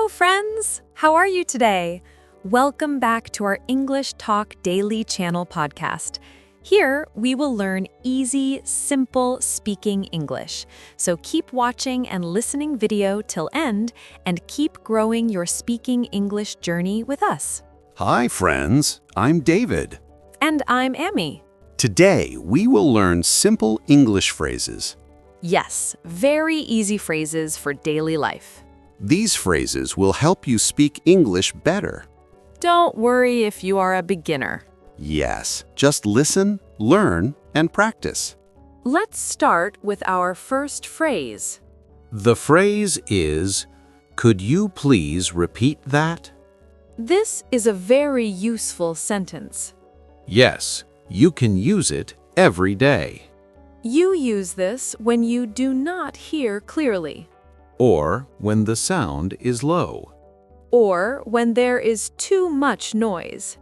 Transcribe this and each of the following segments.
Hello, friends! How are you today? Welcome back to our English Talk Daily Channel podcast. Here, we will learn easy, simple speaking English. So keep watching and listening video till end and keep growing your speaking English journey with us. Hi, friends. I'm David. And I'm Ammy. Today, we will learn simple English phrases. Yes, very easy phrases for daily life. These phrases will help you speak English better. Don't worry if you are a beginner. Yes, just listen, learn, and practice. Let's start with our first phrase. The phrase is, "Could you please repeat that?" This is a very useful sentence. Yes, you can use it every day. You use this when you do not hear clearly, Or when the sound is low. or when there is too much noise.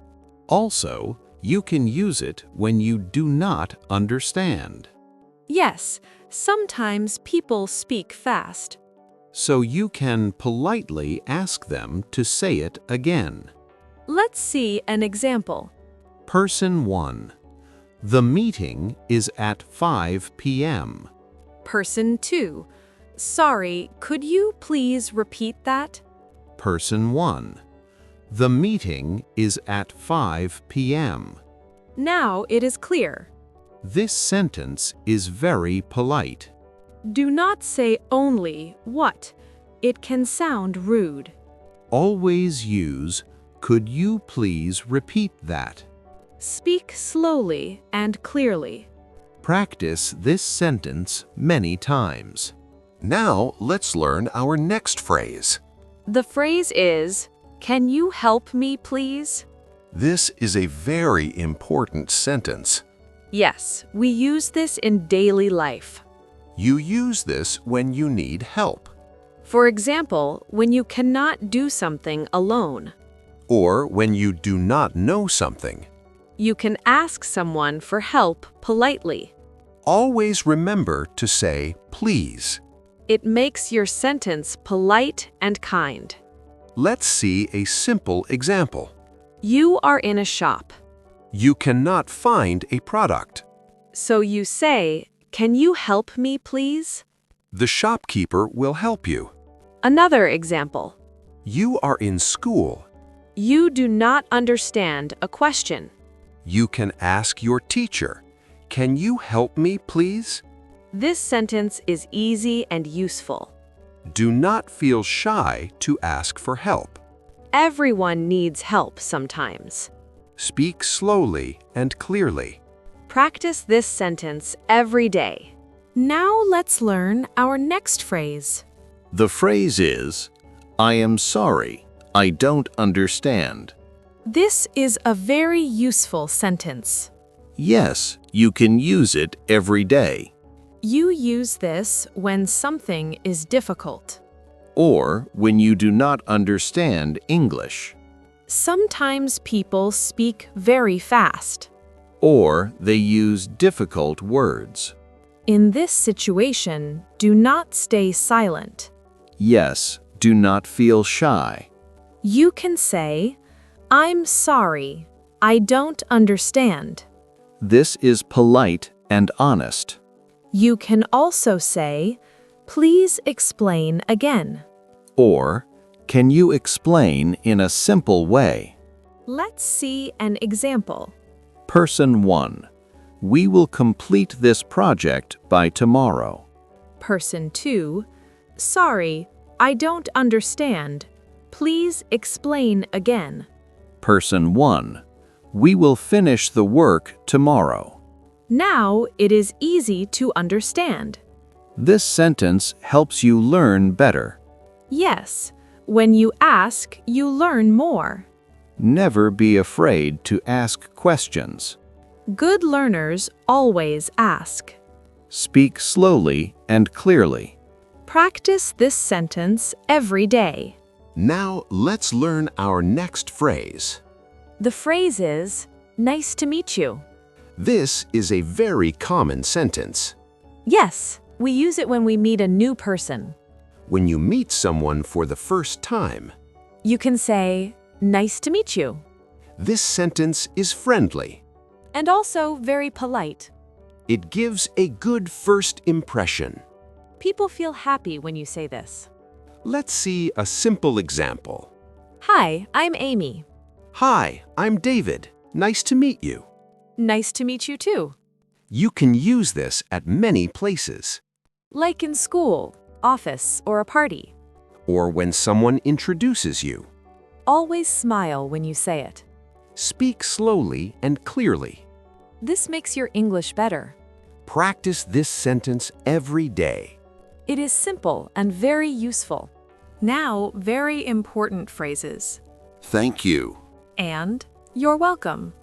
Also, you can use it when you do not understand. Yes, sometimes people speak fast. So you can politely ask them to say it again. Let's see an example. Person 1. The meeting is at 5 p.m. Person 2. Sorry, could you please repeat that? Person 1. The meeting is at 5 p.m. Now it is clear. This sentence is very polite. Do not say only what. It can sound rude. Always use, "Could you please repeat that?" Speak slowly and clearly. Practice this sentence many times. Now, let's learn our next phrase. The phrase is, "Can you help me, please?" This is a very important sentence. Yes, we use this in daily life. You use this when you need help, For example, when you cannot do something alone. or when you do not know something. You can ask someone for help politely. Always remember to say please. It makes your sentence polite and kind. Let's see a simple example. You are in a shop. You cannot find a product. So you say, "Can you help me, please?" The shopkeeper will help you. Another example. You are in school. You do not understand a question. You can ask your teacher, "Can you help me, please?" This sentence is easy and useful. Do not feel shy to ask for help. Everyone needs help sometimes. Speak slowly and clearly. Practice this sentence every day. Now let's learn our next phrase. The phrase is, "I am sorry, I don't understand." This is a very useful sentence. Yes, you can use it every day. You use this when something is difficult. Or when you do not understand English. Sometimes people speak very fast. Or they use difficult words. In this situation, do not stay silent. Yes, do not feel shy. You can say, "I'm sorry, I don't understand." This is polite and honest. You can also say, "Please explain again." Or, can you explain in a simple way? Let's see an example. Person 1. We will complete this project by tomorrow. Person 2. Sorry, I don't understand. Please explain again. Person 1. We will finish the work tomorrow. Now it is easy to understand. This sentence helps you learn better. Yes, when you ask, you learn more. Never be afraid to ask questions. Good learners always ask. Speak slowly and clearly. Practice this sentence every day. Now, let's learn our next phrase. The phrase is, "Nice to meet you." This is a very common sentence. Yes, we use it when we meet a new person. When you meet someone for the first time, You can say, "Nice to meet you," this sentence is friendly. and also very polite. It gives a good first impression. People feel happy when you say this. Let's see a simple example. Hi, I'm Amy. Hi, I'm David. Nice to meet you. Nice to meet you too. You can use this at many places, Like in school, office, or a party. or when someone introduces you. Always smile when you say it. Speak slowly and clearly. This makes your English better. Practice this sentence every day. It is simple and very useful. Now, very important phrases. Thank you. And you're welcome.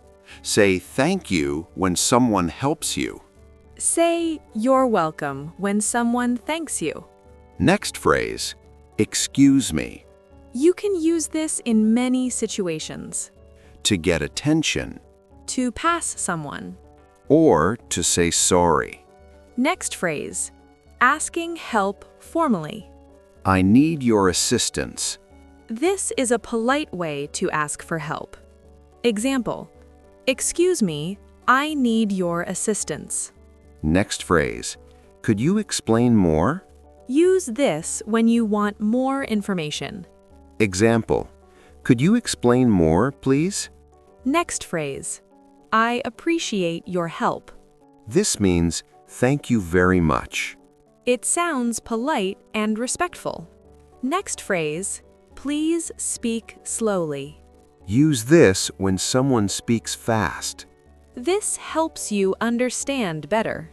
Say thank you when someone helps you. Say you're welcome when someone thanks you. Next phrase, excuse me. You can use this in many situations. To get attention, To pass someone. or to say sorry. Next phrase, asking help formally. I need your assistance. This is a polite way to ask for help. Example, excuse me, I need your assistance. Next phrase, could you explain more? Use this when you want more information. Example, could you explain more, please? Next phrase, I appreciate your help. This means thank you very much. It sounds polite and respectful. Next phrase, please speak slowly. Use this when someone speaks fast. This helps you understand better.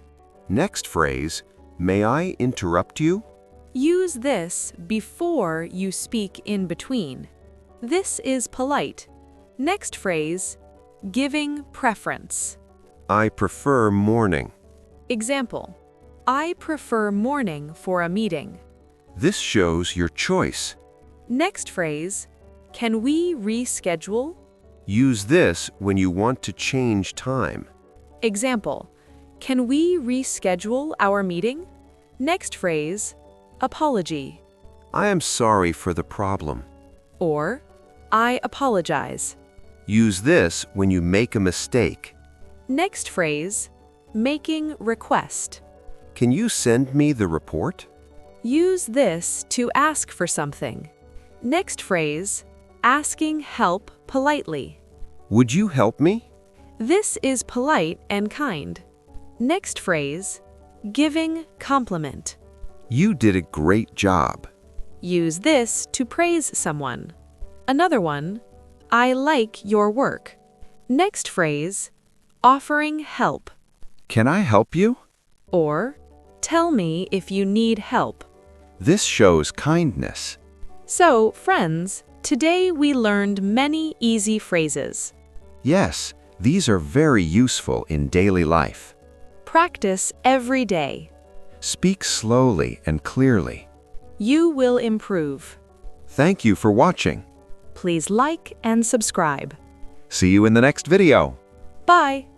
Next phrase, may I interrupt you? Use this before you speak in between. This is polite. Next phrase, giving preference. I prefer morning. Example, I prefer morning for a meeting. This shows your choice. Next phrase, can we reschedule? Use this when you want to change time. Example, can we reschedule our meeting? Next phrase, apology. I am sorry for the problem. Or, I apologize. Use this when you make a mistake. Next phrase, making request. Can you send me the report? Use this to ask for something. Next phrase, asking help politely. Would you help me? This is polite and kind. Next phrase, giving compliment. You did a great job. Use this to praise someone. Another one, I like your work. Next phrase, offering help. Can I help you? Or, tell me if you need help. This shows kindness. So, friends, today we learned many easy phrases. Yes, these are very useful in daily life. Practice every day. Speak slowly and clearly. You will improve. Thank you for watching. Please like and subscribe. See you in the next video. Bye!